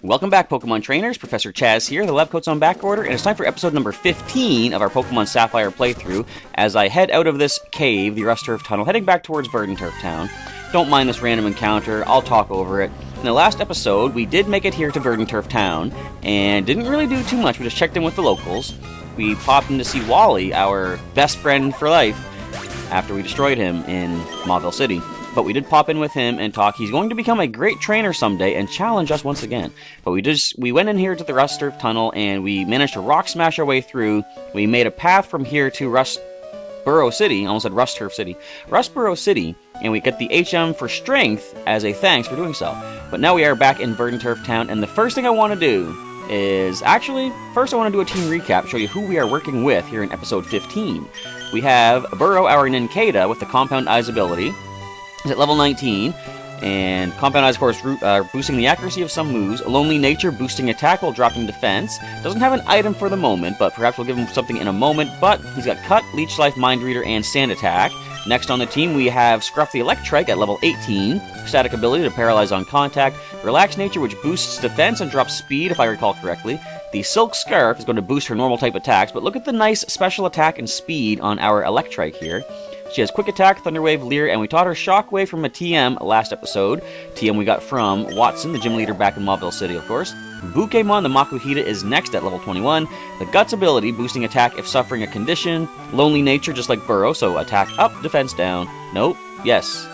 Welcome back, Pokemon Trainers. Professor Chaz here. The lab coat's on back order, and it's time for episode number 15 of our Pokemon Sapphire playthrough as I head out of this cave, the Rust Turf Tunnel, heading back towards Turf Town. Don't mind this random encounter. I'll talk over it. In the last episode, we did make it here to Turf Town, and didn't really do too much. We just checked in with the locals. We popped in to see Wally, our best friend for life, after we destroyed him in Mauville City. But we did pop in with him and talk. He's going to become a great trainer someday and challenge us once again. But we went in here to the Rust Turf Tunnel, and we managed to rock smash our way through. We made a path from here to Rustboro City. I almost said Rust Turf City. Rustboro City, and we get the HM for strength as a thanks for doing so. But now we are back in Turf Town, and the first thing I want to do is... Actually, first I want to do a team recap, show you who we are working with here in episode 15. We have Burrow, our Nincada, with the Compound Eyes ability. He's at level 19, and Compound Eyes, of course, boosting the accuracy of some moves. Lonely Nature, boosting attack while dropping defense. Doesn't have an item for the moment, but perhaps we'll give him something in a moment. But he's got Cut, Leech Life, Mind Reader, and Sand Attack. Next on the team, we have Scruff the Electrike at level 18. Static ability to paralyze on contact. Relax Nature, which boosts defense and drops speed, if I recall correctly. The Silk Scarf is going to boost her normal type attacks, but look at the nice special attack and speed on our Electrike here. She has Quick Attack, Thunder Wave, Leer, and we taught her Shockwave from a TM last episode. TM we got from Watson, the gym leader back in Mauville City, of course. Bukemon, the Makuhita, is next at level 21. The Guts ability, boosting attack if suffering a condition. Lonely Nature, just like Burrow, so attack up, defense down. Nope. Yes.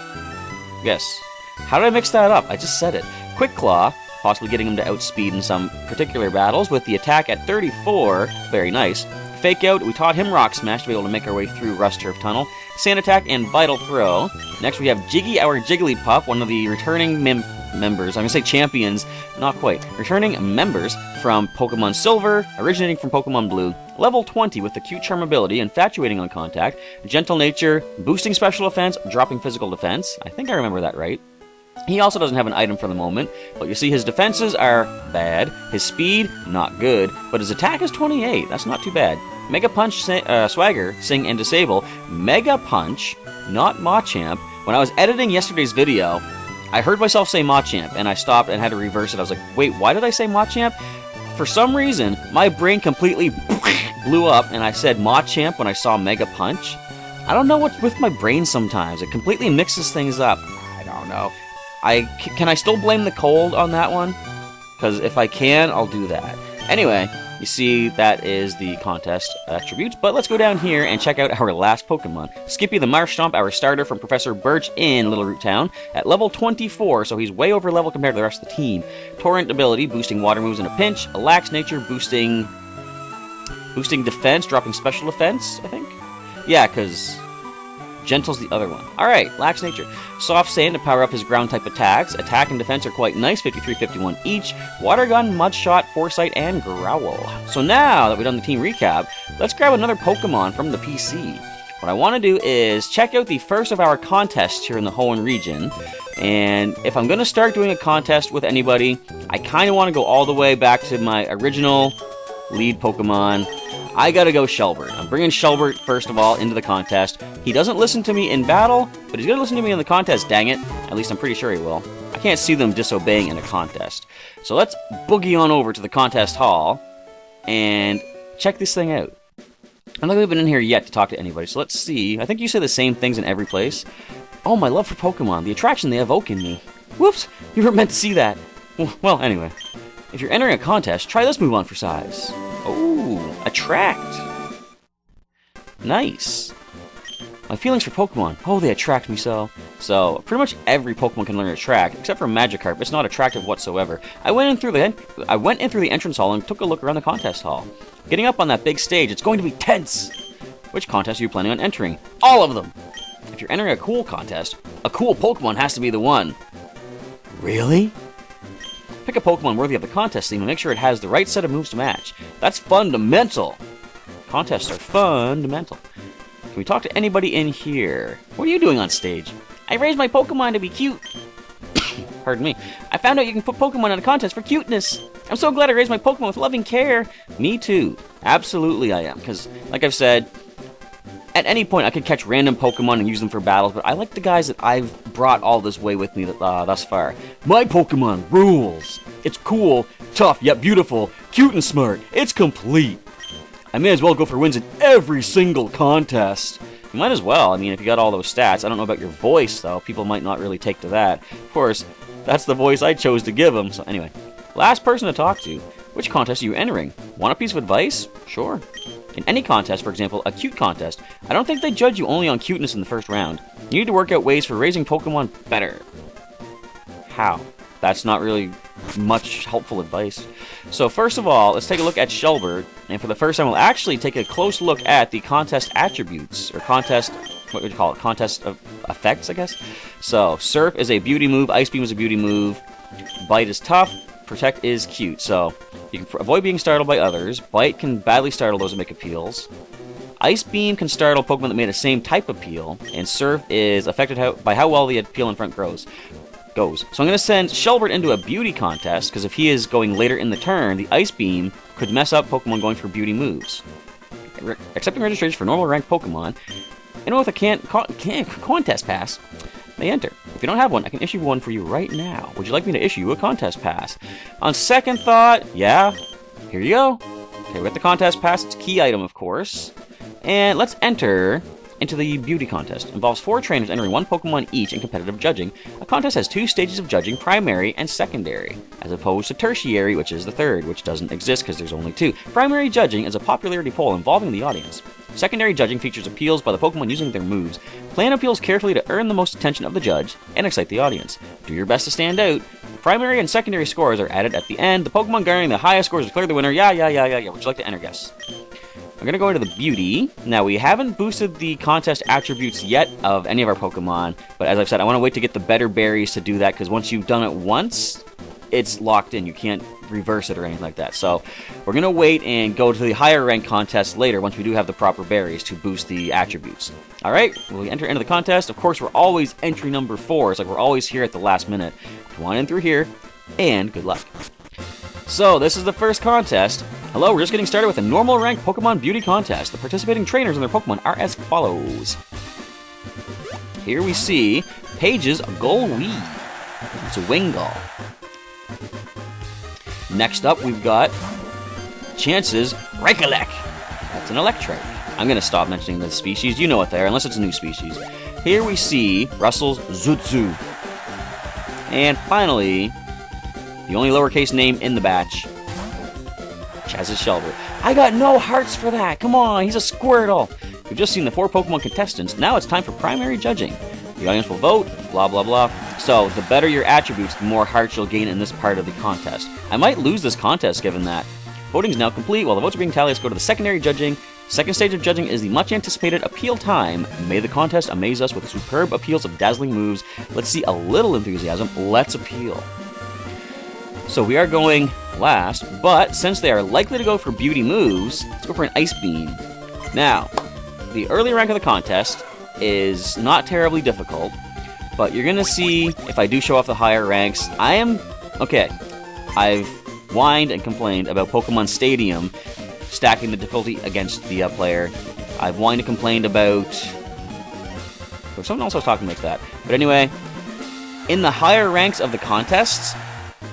Yes. How did I mix that up? I just said it. Quick Claw, possibly getting him to outspeed in some particular battles, with the attack at 34. Very nice. Fake Out, we taught him Rock Smash to be able to make our way through Rust Turf Tunnel. Sand Attack and Vital Throw. Next we have Jiggy, our Jigglypuff, one of the returning members, I'm going to say champions, not quite, returning members from Pokemon Silver, originating from Pokemon Blue. Level 20 with the Cute Charm ability, Infatuating on contact. Gentle Nature, boosting special defense, dropping physical defense. I think I remember that right. He also doesn't have an item for the moment, but you see his defenses are bad, his speed, not good, but his attack is 28, that's not too bad. Mega Punch, Swagger, Sing, and Disable. Mega Punch, not Machamp. When I was editing yesterday's video, I heard myself say Machamp, and I stopped and had to reverse it. I was like, wait, why did I say Machamp? For some reason, my brain completely blew up, and I said Machamp when I saw Mega Punch. I don't know what's with my brain sometimes. It completely mixes things up. I don't know. Can I still blame the cold on that one? Because if I can, I'll do that. Anyway, you see that is the contest attributes, but let's go down here and check out our last Pokemon. Skippy the Marsh Stomp, our starter from Professor Birch in Little Root Town, at level 24, so he's way over level compared to the rest of the team. Torrent ability, boosting water moves in a pinch. Lax Nature, boosting defense, dropping special defense, I think? Yeah, because Gentle's the other one. Alright, Lax Nature. Soft Sand to power up his ground-type attacks. Attack and defense are quite nice, 53-51 each. Water Gun, Mud Shot, Foresight, and Growl. So now that we've done the team recap, let's grab another Pokemon from the PC. What I want to do is check out the first of our contests here in the Hoenn region. And if I'm going to start doing a contest with anybody, I kind of want to go all the way back to my original lead Pokemon. I gotta go Shelbert. I'm bringing Shelbert, first of all, into the contest. He doesn't listen to me in battle, but he's gonna listen to me in the contest, dang it. At least I'm pretty sure he will. I can't see them disobeying in a contest. So let's boogie on over to the contest hall and check this thing out. I don't think we've been in here yet to talk to anybody, so let's see. I think you say the same things in every place. Oh, my love for Pokemon. The attraction they evoke in me. Whoops! You weren't meant to see that. Well, anyway. If you're entering a contest, try this move on for size. Oh, Attract. Nice. My feelings for Pokemon. Oh, they attract me so. So, pretty much every Pokemon can learn Attract, except for Magikarp. It's not attractive whatsoever. I went in through the entrance hall and took a look around the contest hall. Getting up on that big stage, it's going to be tense. Which contest are you planning on entering? All of them. If you're entering a cool contest, a cool Pokemon has to be the one. Really? Pick a Pokemon worthy of the contest theme and make sure it has the right set of moves to match. That's fundamental. Contests are fundamental. Can we talk to anybody in here? What are you doing on stage? I raised my Pokemon to be cute. Pardon me. I found out you can put Pokemon in a contest for cuteness. I'm so glad I raised my Pokemon with loving care. Me too. Absolutely I am. Because, like I've said, at any point I could catch random Pokemon and use them for battles, but I like the guys that I've brought all this way with me thus far. My Pokemon rules! It's cool, tough yet beautiful, cute and smart. It's complete. I may as well go for wins in every single contest. You might as well. I mean, if you got all those stats. I don't know about your voice, though. People might not really take to that. Of course, that's the voice I chose to give them. So anyway, last person to talk to. Which contest are you entering? Want a piece of advice? Sure. In any contest, for example, a cute contest, I don't think they judge you only on cuteness in the first round. You need to work out ways for raising Pokemon better. How? That's not really much helpful advice. So first of all, let's take a look at Shelbert, and for the first time we'll actually take a close look at the contest attributes, or contest, what would you call it, contest of effects, I guess? So, Surf is a beauty move, Ice Beam is a beauty move, Bite is tough, Protect is cute, so you can avoid being startled by others, Bite can badly startle those that make appeals, Ice Beam can startle Pokemon that made the same type appeal, and Surf is affected by how well the appeal in front goes. So I'm going to send Shelbert into a beauty contest, because if he is going later in the turn, the Ice Beam could mess up Pokemon going for beauty moves. Accepting registration for normal ranked Pokemon, anyone with a contest pass may enter. If you don't have one, I can issue one for you right now. Would you like me to issue you a contest pass? On second thought, yeah, here you go. Okay, we got the contest pass, it's a key item, of course. And let's enter into the beauty contest. It involves 4 trainers entering 1 Pokemon each in competitive judging. A contest has 2 stages of judging, primary and secondary, as opposed to tertiary, which is the third, which doesn't exist because there's only 2. Primary judging is a popularity poll involving the audience. Secondary judging features appeals by the Pokemon using their moves. Plan appeals carefully to earn the most attention of the judge and excite the audience. Do your best to stand out. Primary and secondary scores are added at the end. The Pokemon garnering the highest scores declare the winner. Yeah. Would you like to enter? Yes. I'm going to go into the beauty. Now, we haven't boosted the contest attributes yet of any of our Pokemon, but as I've said, I want to wait to get the better berries to do that, because once you've done it once, it's locked in. You can't reverse it or anything like that. So we're going to wait and go to the higher rank contests later once we do have the proper berries to boost the attributes. Alright, we enter into the contest. Of course, we're always entry number 4. It's like we're always here at the last minute. Come on in through here, and good luck. So, this is the first contest. Hello, we're just getting started with a normal ranked Pokemon Beauty Contest. The participating trainers and their Pokemon are as follows. Here we see Paige's Golwee. It's a Wingull. Next up, we've got Chance's Reikalek. That's an Electrike. I'm going to stop mentioning the species. You know what they are, unless it's a new species. Here we see Russell's Zutzu. And finally, the only lowercase name in the batch, Chaz's Shelbert. I got no hearts for that. Come on, he's a Squirtle. We've just seen the 4 Pokemon contestants. Now it's time for primary judging. The audience will vote, blah, blah, blah. So, the better your attributes, the more hearts you'll gain in this part of the contest. I might lose this contest given that. Voting is now complete. While the votes are being tallied, let's go to the secondary judging. Second stage of judging is the much-anticipated appeal time. May the contest amaze us with superb appeals of dazzling moves. Let's see a little enthusiasm. Let's appeal. So we are going last, but since they are likely to go for beauty moves, let's go for an Ice Beam. Now, the early rank of the contest is not terribly difficult, but you're going to see if I do show off the higher ranks. Okay, I've whined and complained about Pokemon Stadium stacking the difficulty against the player. I've whined and complained about... someone else was talking like that. But anyway, in the higher ranks of the contests,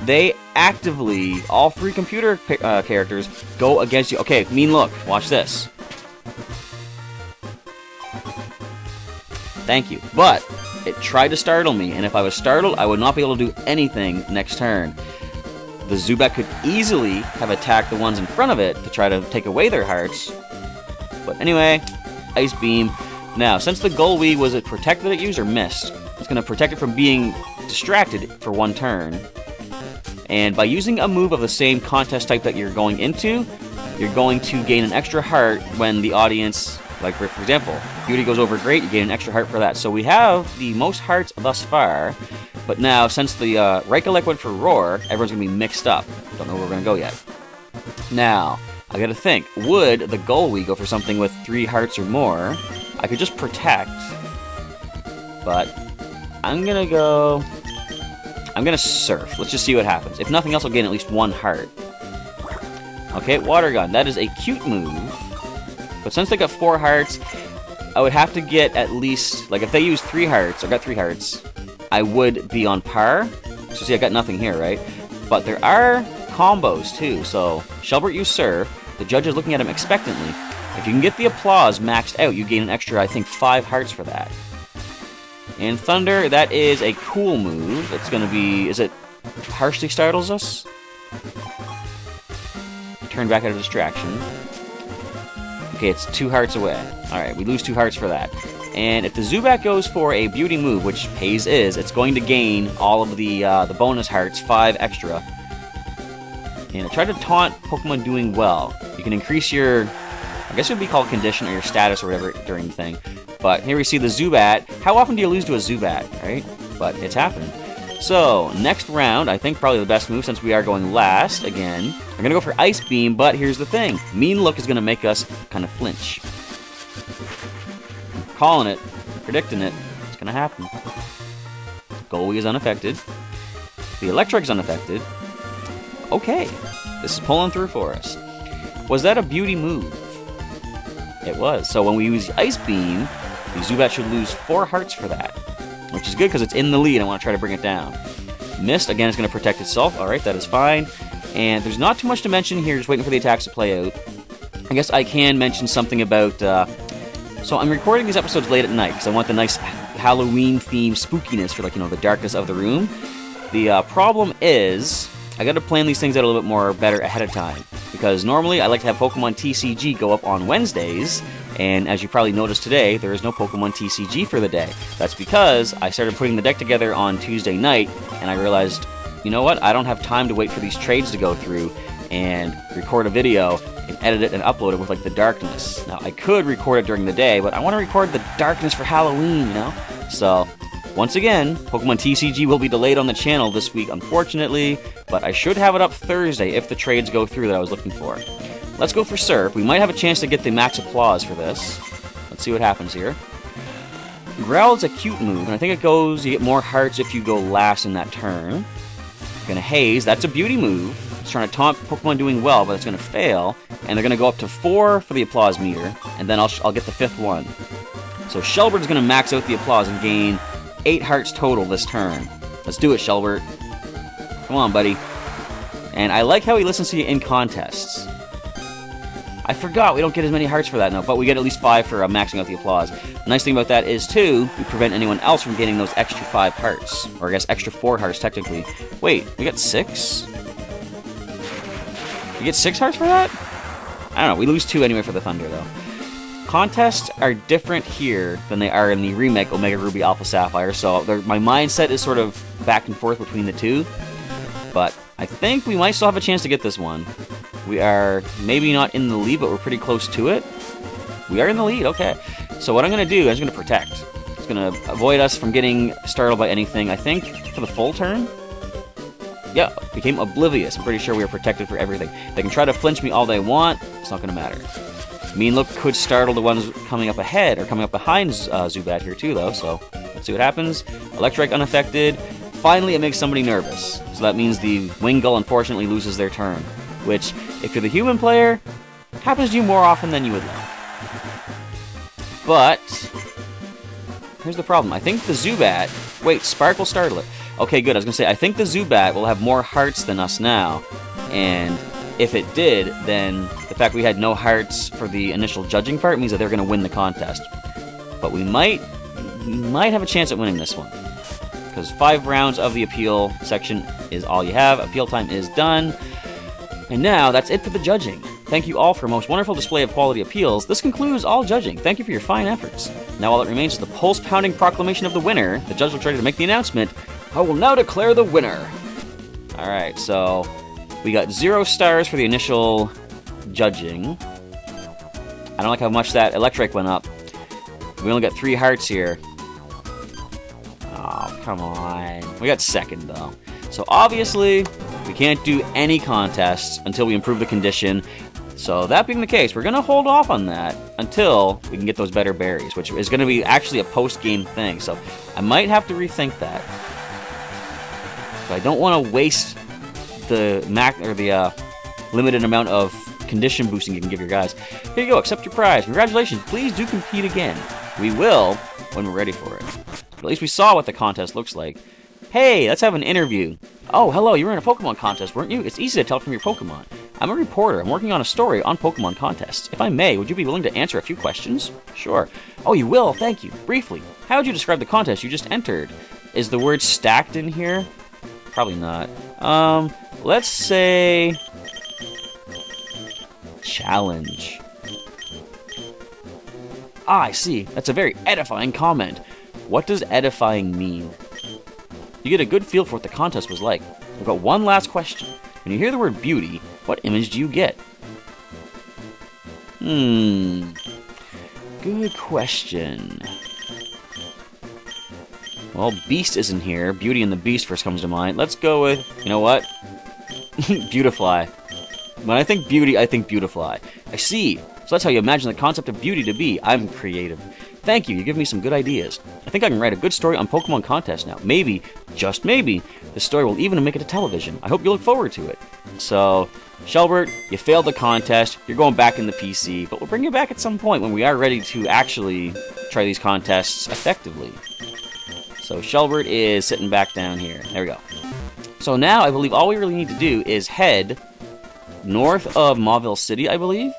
they actively, all 3 computer characters, go against you. Okay, Mean Look, watch this. Thank you. But it tried to startle me, and if I was startled, I would not be able to do anything next turn. The Zubat could easily have attacked the ones in front of it to try to take away their hearts. But anyway, Ice Beam. Now, since the Golwee, was it Protect that it used or Mist? It's going to protect it from being distracted for 1 turn. And by using a move of the same contest type that you're going into, you're going to gain an extra heart when the audience, like for example, Beauty goes over great, you gain an extra heart for that. So we have the most hearts thus far, but now since the Reikalek went for Roar, everyone's going to be mixed up. Don't know where we're going to go yet. Now, I got to think, would the Golwee go for something with 3 hearts or more? I could just Protect, but I'm going to Surf. Let's just see what happens. If nothing else, I'll gain at least 1 heart. Okay, Water Gun. That is a cute move. But since they got 4 hearts, I would have to get at least... Like, if they use 3 hearts, or got 3 hearts, I would be on par. So see, I got nothing here, right? But there are combos, too. So, Shelbert used Surf. The judge is looking at him expectantly. If you can get the applause maxed out, you gain an extra, I think, 5 hearts for that. And Thunder, that is a cool move. It's going to be... Is it harshly startles us? Turn back out of distraction. Okay, it's 2 hearts away. Alright, we lose 2 hearts for that. And if the Zubat goes for a beauty move, which Haze is, it's going to gain all of the bonus hearts, 5 extra. And I tried to taunt Pokemon doing well. You can increase your... I guess it would be called condition or your status or whatever during the thing. But here we see the Zubat. How often do you lose to a Zubat, right? But it's happened. So, next round, I think probably the best move since we are going last again. I'm going to go for Ice Beam, but here's the thing. Mean Look is going to make us kind of flinch. I'm calling it, predicting it. It's going to happen. Golwi is unaffected. The Electric is unaffected. Okay, this is pulling through for us. Was that a beauty move? It was. So when we use Ice Beam, the Zubat should lose 4 hearts for that. Which is good because it's in the lead. I want to try to bring it down. Mist, again, is going to protect itself. Alright, that is fine. And there's not too much to mention here. Just waiting for the attacks to play out. I guess I can mention something about... So I'm recording these episodes late at night because I want the nice Halloween-themed spookiness for, like, you know, the darkness of the room. The problem is... I got to plan these things out a little bit more better ahead of time. Because normally I like to have Pokemon TCG go up on Wednesdays, and as you probably noticed today, there is no Pokemon TCG for the day. That's because I started putting the deck together on Tuesday night, and I realized, you know what, I don't have time to wait for these trades to go through and record a video and edit it and upload it with, like, the darkness. Now, I could record it during the day, but I want to record the darkness for Halloween, you know? So... Once again, Pokemon TCG will be delayed on the channel this week, unfortunately, but I should have it up Thursday if the trades go through that I was looking for. Let's go for Surf. We might have a chance to get the max applause for this. Let's see what happens here. Growl is a cute move, and I think it goes, you get more hearts if you go last in that turn. Gonna Haze, that's a beauty move. It's trying to taunt Pokemon doing well, but it's gonna fail, and they're gonna go up to 4 for the applause meter, and then I'll get the 5th one. So Shelbert is gonna max out the applause and gain 8 hearts total this turn. Let's do it, Shelbert. Come on, buddy. And I like how he listens to you in contests. I forgot we don't get as many hearts for that now, but we get at least 5 for maxing out the applause. The nice thing about that is, too, we prevent anyone else from getting those extra 5 hearts. Or I guess extra 4 hearts, technically. Wait, we got 6? You get 6 hearts for that? I don't know, we lose 2 anyway for the Thunder, though. Contests are different here than they are in the remake Omega Ruby Alpha Sapphire, so my mindset is sort of back and forth between the two. But I think we might still have a chance to get this one. We are maybe not in the lead, but we're pretty close to it. We are in the lead, okay. So what I'm going to do is I'm going to protect. It's going to avoid us from getting startled by anything, I think, for the full turn. Yeah, became oblivious. I'm pretty sure we are protected for everything. They can try to flinch me all they want. It's not going to matter. Mean Look could startle the ones coming up ahead, or coming up behind Zubat here too, though, so let's see what happens. Electric unaffected. Finally, it makes somebody nervous. So that means the Wingull, unfortunately, loses their turn. Which, if you're the human player, happens to you more often than you would like. But, here's the problem. I think the Zubat... Wait, Spark will startle it. Okay, good. I was going to say, I think the Zubat will have more hearts than us now, and... if it did, then the fact we had no hearts for the initial judging part means that they're going to win the contest. But we might have a chance at winning this one. Because 5 rounds of the appeal section is all you have. Appeal time is done. And now, that's it for the judging. Thank you all for a most wonderful display of quality appeals. This concludes all judging. Thank you for your fine efforts. Now all that remains is the pulse-pounding proclamation of the winner. The judge looks ready to make the announcement. I will now declare the winner. Alright, so... we got 0 stars for the initial judging. I don't like how much that Electric went up. We only got 3 hearts here. Oh, come on. We got 2nd, though. So obviously, we can't do any contests until we improve the condition. So that being the case, we're going to hold off on that until we can get those better berries, which is going to be actually a post-game thing. So I might have to rethink that. But I don't want to waste the limited amount of condition boosting you can give your guys. Here you go, accept your prize. Congratulations, please do compete again. We will when we're ready for it. But at least we saw what the contest looks like. Hey, let's have an interview. Oh, hello, you were in a Pokemon contest, weren't you? It's easy to tell from your Pokemon. I'm a reporter. I'm working on a story on Pokemon contests. If I may, would you be willing to answer a few questions? Sure. Oh, you will? Thank you. Briefly, how would you describe the contest you just entered? Is the word stacked in here? Probably not. Let's say... challenge. Ah, I see. That's a very edifying comment. What does edifying mean? You get a good feel for what the contest was like. We've got one last question. When you hear the word beauty, what image do you get? Good question. Well, Beast isn't here. Beauty and the Beast first comes to mind. Let's go with, you know what? Beautifly. When I think beauty, I think Beautifly. I see. So that's how you imagine the concept of beauty to be. I'm creative. Thank you, you give me some good ideas. I think I can write a good story on Pokemon contests now. Maybe, just maybe, the story will even make it to television. I hope you look forward to it. So, Shelbert, you failed the contest. You're going back in the PC, but we'll bring you back at some point when we are ready to actually try these contests effectively. So Shelbert is sitting back down here. There we go. So now I believe all we really need to do is head north of Mauville City, I believe.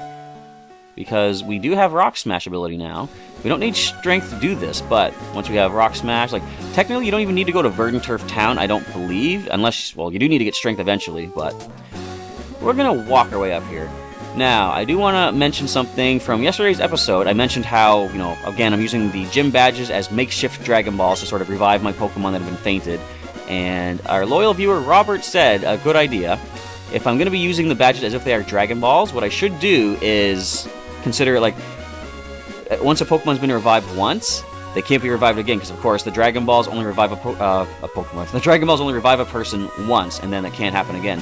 Because we do have Rock Smash ability now. We don't need Strength to do this, but once we have Rock Smash, like, technically you don't even need to go to Verdanturf Town, I don't believe. Unless, well, you do need to get Strength eventually, but we're gonna walk our way up here. Now, I do want to mention something from yesterday's episode. I mentioned how, you know, again, I'm using the gym badges as makeshift Dragon Balls to sort of revive my Pokemon that have been fainted. And our loyal viewer, Robert, said, a good idea. If I'm going to be using the badges as if they are Dragon Balls, what I should do is consider, like, once a Pokemon's been revived once, they can't be revived again, because, of course, the Dragon Balls only revive a Pokemon. The Dragon Balls only revive a person once, and then it can't happen again.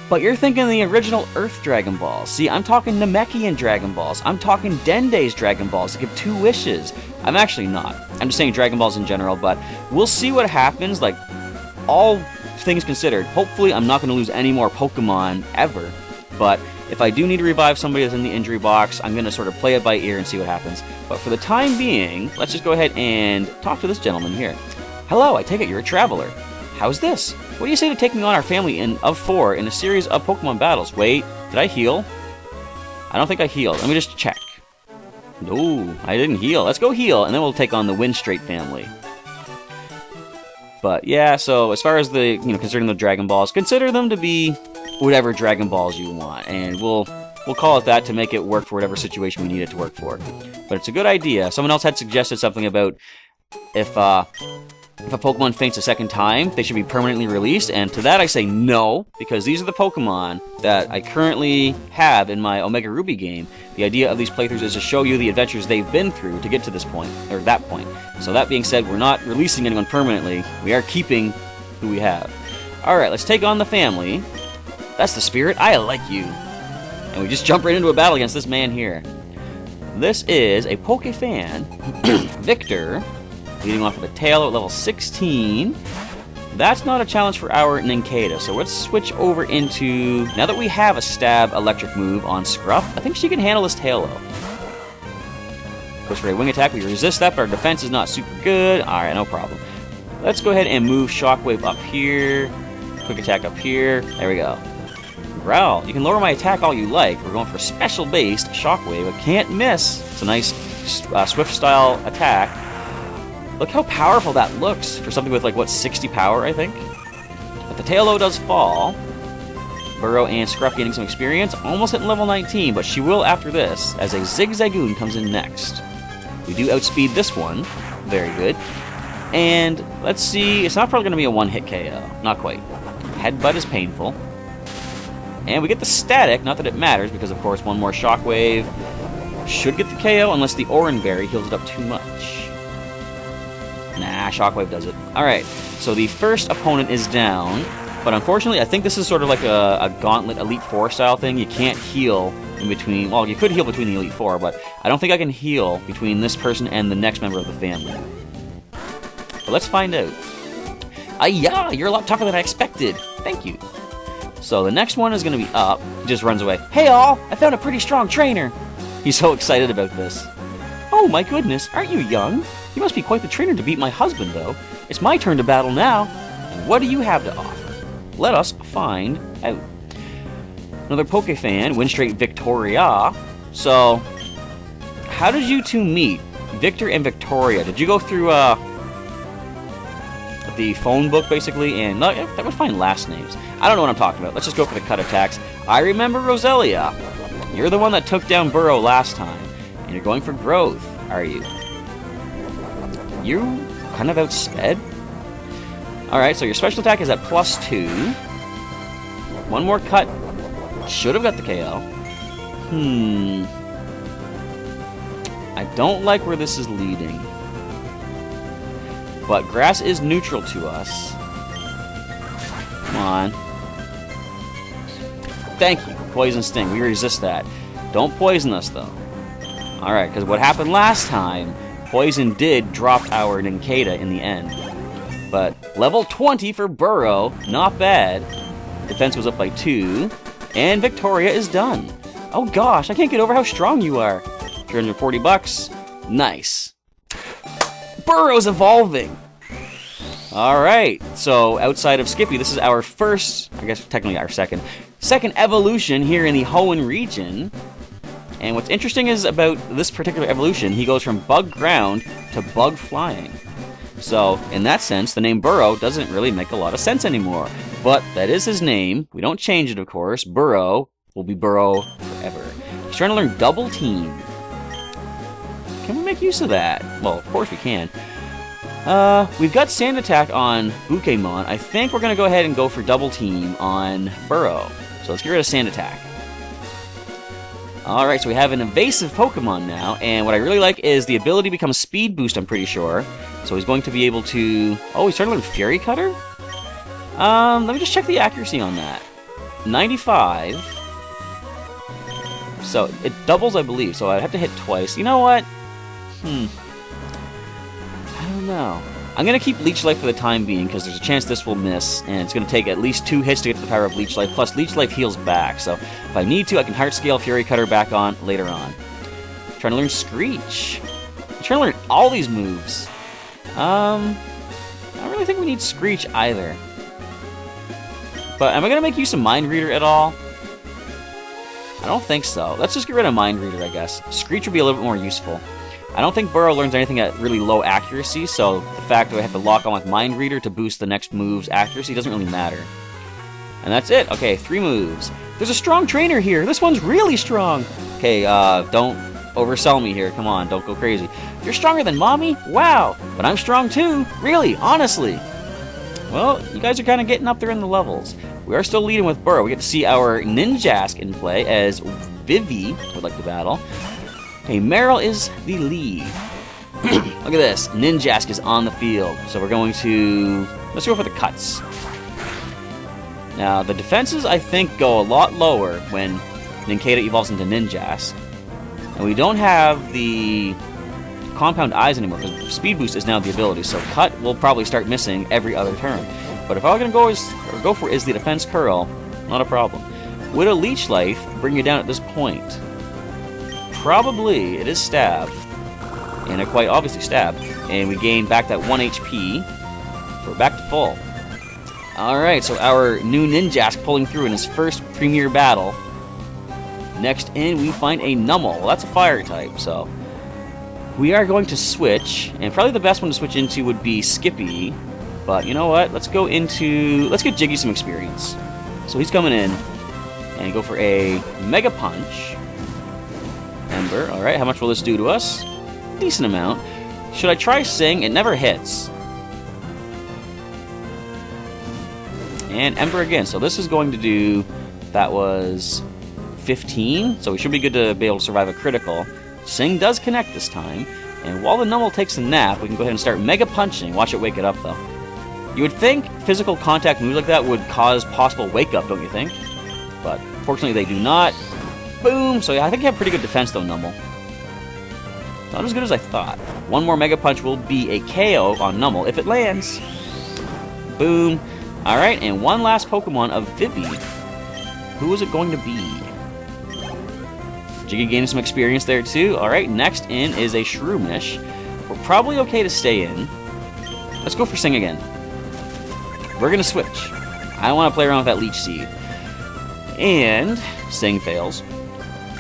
But you're thinking the original Earth Dragon Balls. See, I'm talking Namekian Dragon Balls. I'm talking Dende's Dragon Balls that give 2 wishes. I'm actually not. I'm just saying Dragon Balls in general, but we'll see what happens, like, all things considered. Hopefully, I'm not going to lose any more Pokemon ever, but if I do need to revive somebody that's in the injury box, I'm going to sort of play it by ear and see what happens. But for the time being, let's just go ahead and talk to this gentleman here. Hello, I take it you're a traveler. How's this? What do you say to taking on our family of 4 in a series of Pokemon battles? Wait, did I heal? I don't think I healed. Let me just check. No, I didn't heal. Let's go heal, and then we'll take on the Windstrait family. But yeah, so as far as the, you know, considering the Dragon Balls, consider them to be whatever Dragon Balls you want, and we'll call it that to make it work for whatever situation we need it to work for. But it's a good idea. Someone else had suggested something about if a Pokemon faints a second time, they should be permanently released, and to that I say no, because these are the Pokemon that I currently have in my Omega Ruby game. The idea of these playthroughs is to show you the adventures they've been through to get to this point, or that point. So that being said, we're not releasing anyone permanently, we are keeping who we have. Alright, let's take on the family. That's the spirit, I like you. And we just jump right into a battle against this man here. This is a Pokefan, Victor, leading off with a Tail at level 16. That's not a challenge for our Nincada, so let's switch over into... Now that we have a Stab Electric move on Scruff, I think she can handle this Tail. Goes for a Wing Attack, we resist that, but our defense is not super good. Alright, no problem. Let's go ahead and move Shockwave up here. Quick Attack up here. There we go. Growl. You can lower my attack all you like. We're going for Special-based Shockwave. I can't miss. It's a nice Swift-style attack. Look how powerful that looks for something with, like, what, 60 power, I think? But the Tailo does fall. Burrow and Scruff gaining some experience. Almost hitting level 19, but she will after this, as a Zigzagoon comes in next. We do outspeed this one. Very good. And let's see, it's not probably going to be a one-hit KO. Not quite. Headbutt is painful. And we get the static, not that it matters, because of course one more Shockwave should get the KO, unless the Oran Berry heals it up too much. Nah, Shockwave does it. Alright, so the first opponent is down, but unfortunately I think this is sort of like a Gauntlet Elite Four style thing. You can't heal in between, well, you could heal between the Elite Four, but I don't think I can heal between this person and the next member of the family. But let's find out. Yeah, you're a lot tougher than I expected. Thank you. So the next one is going to be up. He just runs away. Hey all, I found a pretty strong trainer. He's so excited about this. Oh my goodness, aren't you young? You must be quite the trainer to beat my husband, though. It's my turn to battle now. And what do you have to offer? Let us find out. Another Pokefan, win straight Victoria. So, how did you two meet? Victor and Victoria. Did you go through the phone book, basically? And that would find last names. I don't know what I'm talking about. Let's just go for the cut attacks. I remember Roselia. You're the one that took down Burrow last time. And you're going for growth, are you? You kind of outsped? Alright, so your special attack is at +2. One more cut. Should have got the KO. I don't like where this is leading. But grass is neutral to us. Come on. Thank you. Poison Sting. We resist that. Don't poison us, though. Alright, because what happened last time, Poison did drop our Nincada in the end. But level 20 for Burrow. Not bad. Defense was up by 2. And Victoria is done. Oh gosh, I can't get over how strong you are. 340 bucks. Nice. Burrow's evolving. Alright, so outside of Skippy, this is our first, I guess technically our second evolution here in the Hoenn region. And what's interesting is about this particular evolution, he goes from bug ground to bug flying. So, in that sense, the name Burrow doesn't really make a lot of sense anymore. But that is his name. We don't change it, of course. Burrow will be Burrow forever. He's trying to learn Double Team. Can we make use of that? Well, of course we can. We've got Sand Attack on Pokémon. I think we're going to go ahead and go for Double Team on Burrow. So let's get rid of Sand Attack. Alright, so we have an evasive Pokemon now, and what I really like is the ability becomes Speed Boost, I'm pretty sure. So he's going to be able to... Oh, he's trying to learn Fury Cutter? Let me just check the accuracy on that. 95. So, it doubles, I believe, so I'd have to hit twice. You know what? I don't know. I'm going to keep Leech Life for the time being, because there's a chance this will miss, and it's going to take at least 2 hits to get to the power of Leech Life, plus Leech Life heals back, so if I need to, I can Heart Scale Fury Cutter back on later on. I'm trying to learn Screech. I'm trying to learn all these moves. I don't really think we need Screech either. But am I going to make use of Mind Reader at all? I don't think so. Let's just get rid of Mind Reader, I guess. Screech would be a little bit more useful. I don't think Burrow learns anything at really low accuracy, so the fact that I have to lock on with Mind Reader to boost the next move's accuracy doesn't really matter. And that's it. Okay, 3 moves. There's a strong trainer here. This one's really strong. Okay, don't oversell me here. Come on, don't go crazy. You're stronger than Mommy? Wow. But I'm strong too. Really, honestly. Well, you guys are kind of getting up there in the levels. We are still leading with Burrow. We get to see our Ninjask in play as Vivi would like to battle. Hey, Meryl is the lead. Look at this. Ninjask is on the field. So we're going to... Let's go for the cuts. Now, the defenses, I think, go a lot lower when Nincada evolves into Ninjask. And we don't have the Compound Eyes anymore, because Speed Boost is now the ability. So Cut will probably start missing every other turn. But if all I'm going to go for is the Defense Curl, not a problem. Would a Leech Life bring you down at this point? Probably. It is Stab. And it quite obviously stabbed. And we gain back that 1 HP. So we're back to full. Alright, so our new Ninjask pulling through in his first Premier battle. Next in, we find a Numel. Well, that's a Fire type, so... We are going to switch, and probably the best one to switch into would be Skippy. But you know what? Let's go into... Let's get Jiggy some experience. So he's coming in. And go for a Mega Punch. Ember. Alright, how much will this do to us? Decent amount. Should I try Sing? It never hits. And Ember again. So this is going to do... That was 15. So we should be good to be able to survive a critical. Sing does connect this time. And while the Numel takes a nap, we can go ahead and start Mega Punching. Watch it wake it up, though. You would think physical contact moves like that would cause possible wake-up, don't you think? But fortunately they do not. Boom! So yeah, I think you have pretty good defense, though, Numel. Not as good as I thought. One more Mega Punch will be a KO on Numel if it lands. Boom. Alright, and one last Pokemon of Vivi. Who is it going to be? Jiggy gaining some experience there, too. Alright, next in is a Shroomish. We're probably okay to stay in. Let's go for Sing again. We're going to switch. I don't want to play around with that Leech Seed. And Sing fails.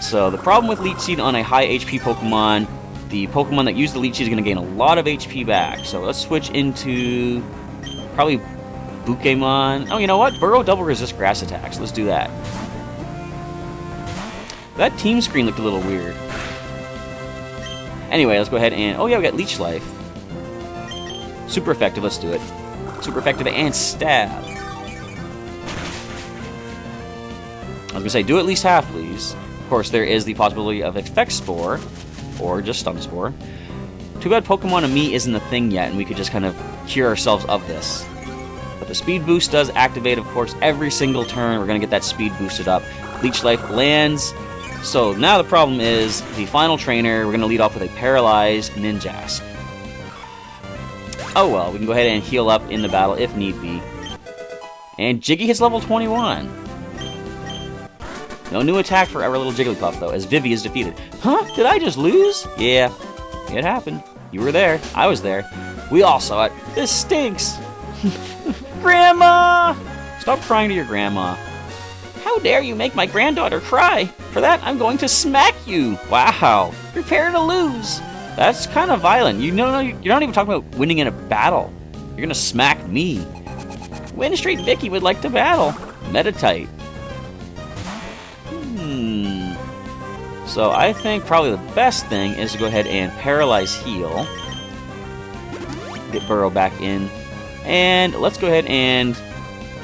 So the problem with Leech Seed on a high HP Pokemon, the Pokemon that use the Leech Seed is going to gain a lot of HP back. So let's switch into probably Pokémon. Oh, you know what? Burrow double resist grass attacks. Let's do that. That team screen looked a little weird. Anyway, let's go ahead and... Oh yeah, we got Leech Life. Super effective, let's do it. Super effective and stab. I was going to say, do at least half, please. Of course, there is the possibility of Effect Spore, or just Stun Spore. Too bad Pokemon and Me isn't a thing yet, and we could just kind of cure ourselves of this. But the Speed Boost does activate, of course, every single turn. We're going to get that speed boosted up. Leech Life lands. So now the problem is, the final trainer, we're going to lead off with a Paralyzed Ninjask. Oh well, we can go ahead and heal up in the battle if need be. And Jiggy hits level 21. No new attack for our little Jigglypuff, though, as Vivi is defeated. Huh? Did I just lose? Yeah, it happened. You were there. I was there. We all saw it. This stinks. Grandma! Stop crying to your grandma. How dare you make my granddaughter cry? For that, I'm going to smack you. Wow. Prepare to lose. That's kind of violent. You're not even talking about winning in a battle. You're going to smack me. Win Street Vicky would like to battle. Meditite. So I think probably the best thing is to go ahead and Paralyze Heal. Get Burrow back in. And let's go ahead and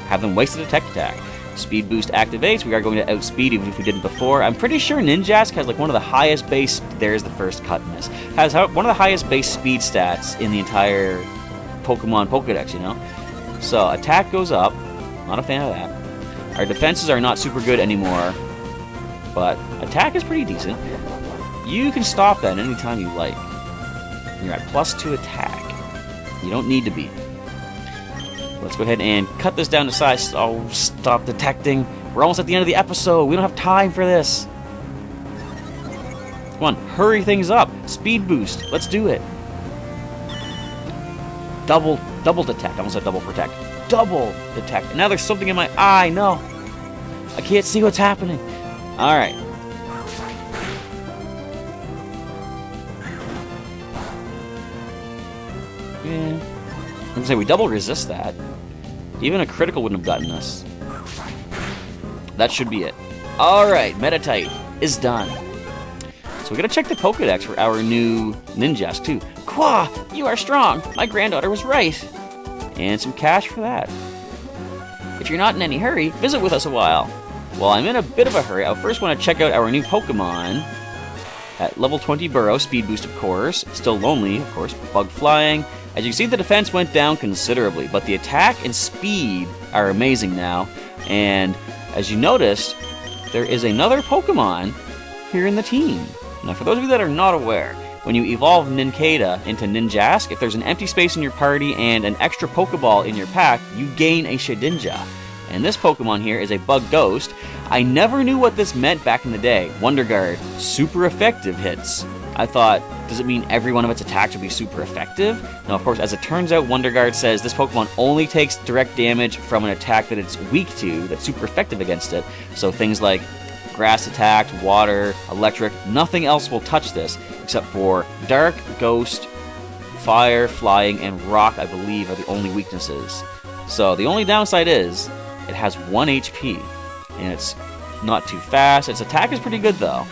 have them waste a Detect Attack. Speed Boost activates. We are going to outspeed even if we didn't before. I'm pretty sure Ninjask has like one of the highest base... There's the first cut miss. Has one of the highest base speed stats in the entire Pokemon Pokedex, you know? So attack goes up. Not a fan of that. Our defenses are not super good anymore. But attack is pretty decent. You can stop that anytime you like. You're at +2 attack. You don't need to be. Let's go ahead and cut this down to size. Oh, stop detecting. We're almost at the end of the episode. We don't have time for this. Come on, hurry things up. Speed boost. Let's do it. Double detect. I almost said double protect. Double detect. And now there's something in my eye. No. I can't see what's happening. Alright. Yeah. I was gonna say, we double resist that. Even a critical wouldn't have gotten us. That should be it. Alright, Meditite is done. So we gotta check the Pokedex for our new Ninjask too. Qua! You are strong! My granddaughter was right! And some cash for that. If you're not in any hurry, visit with us a while. Well, I'm in a bit of a hurry. I first want to check out our new Pokemon. At level 20 Burrow, speed boost of course. Still lonely, of course, bug flying. As you can see, the defense went down considerably, but the attack and speed are amazing now. And as you noticed, there is another Pokemon here in the team. Now, for those of you that are not aware, when you evolve Nincada into Ninjask, if there's an empty space in your party and an extra Pokeball in your pack, you gain a Shedinja. And this Pokemon here is a Bug Ghost. I never knew what this meant back in the day. Wonder Guard, super effective hits. I thought, does it mean every one of its attacks would be super effective? Now, of course, as it turns out, Wonder Guard says this Pokemon only takes direct damage from an attack that it's weak to, that's super effective against it. So things like grass attack, water, electric, nothing else will touch this except for Dark, Ghost, Fire, Flying, and Rock, I believe, are the only weaknesses. So the only downside is it has 1 HP, and it's not too fast. Its attack is pretty good, though.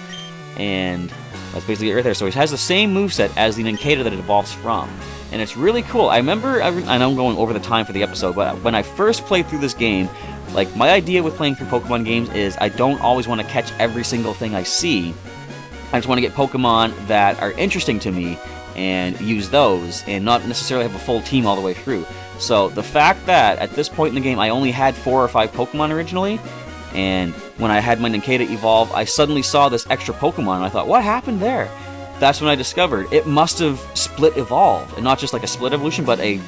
And that's basically it right there. So it has the same moveset as the Nincada that it evolves from. And it's really cool. I remember, I know I'm going over the time for the episode, but when I first played through this game, like, my idea with playing through Pokemon games is I don't always want to catch every single thing I see. I just want to get Pokemon that are interesting to me and use those, and not necessarily have a full team all the way through. So the fact that at this point in the game I only had 4 or 5 Pokemon originally, and when I had my Nincada evolve, I suddenly saw this extra Pokemon, and I thought, what happened there? That's when I discovered it must have split evolved, and not just like a split evolution, but I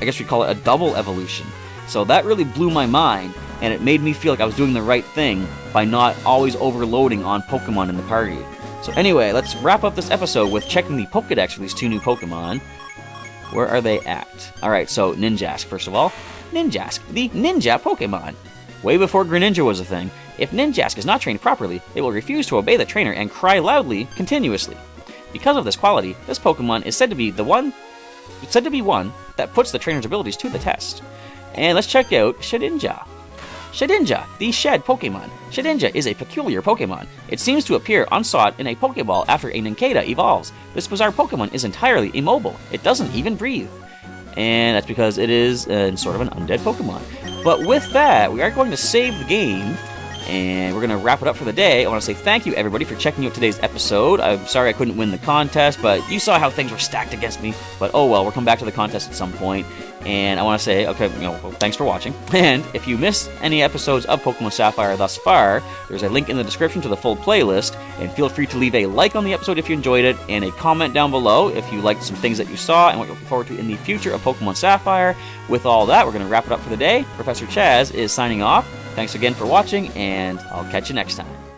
guess we call it a double evolution. So that really blew my mind, and it made me feel like I was doing the right thing by not always overloading on Pokemon in the party. So anyway, let's wrap up this episode with checking the Pokedex for these 2 new Pokemon. Where are they at? Alright, so Ninjask, first of all. Ninjask, the ninja Pokemon. Way before Greninja was a thing, if Ninjask is not trained properly, it will refuse to obey the trainer and cry loudly, continuously. Because of this quality, this Pokemon is said to be one that puts the trainer's abilities to the test. And let's check out Shedinja. Shedinja, the Shed Pokemon. Shedinja is a peculiar Pokemon. It seems to appear unsought in a Pokeball after a Nincada evolves. This bizarre Pokemon is entirely immobile. It doesn't even breathe. And that's because it is sort of an undead Pokemon. But with that, we are going to save the game, and we're going to wrap it up for the day. I want to say thank you, everybody, for checking out today's episode. I'm sorry I couldn't win the contest, but you saw how things were stacked against me. But oh well, we'll come back to the contest at some point. And I want to say, okay, well, thanks for watching. And if you missed any episodes of Pokemon Sapphire thus far, there's a link in the description to the full playlist. And feel free to leave a like on the episode if you enjoyed it, and a comment down below if you liked some things that you saw and what you're looking forward to in the future of Pokemon Sapphire. With all that, we're going to wrap it up for the day. Professor Chaz is signing off. Thanks again for watching, and I'll catch you next time.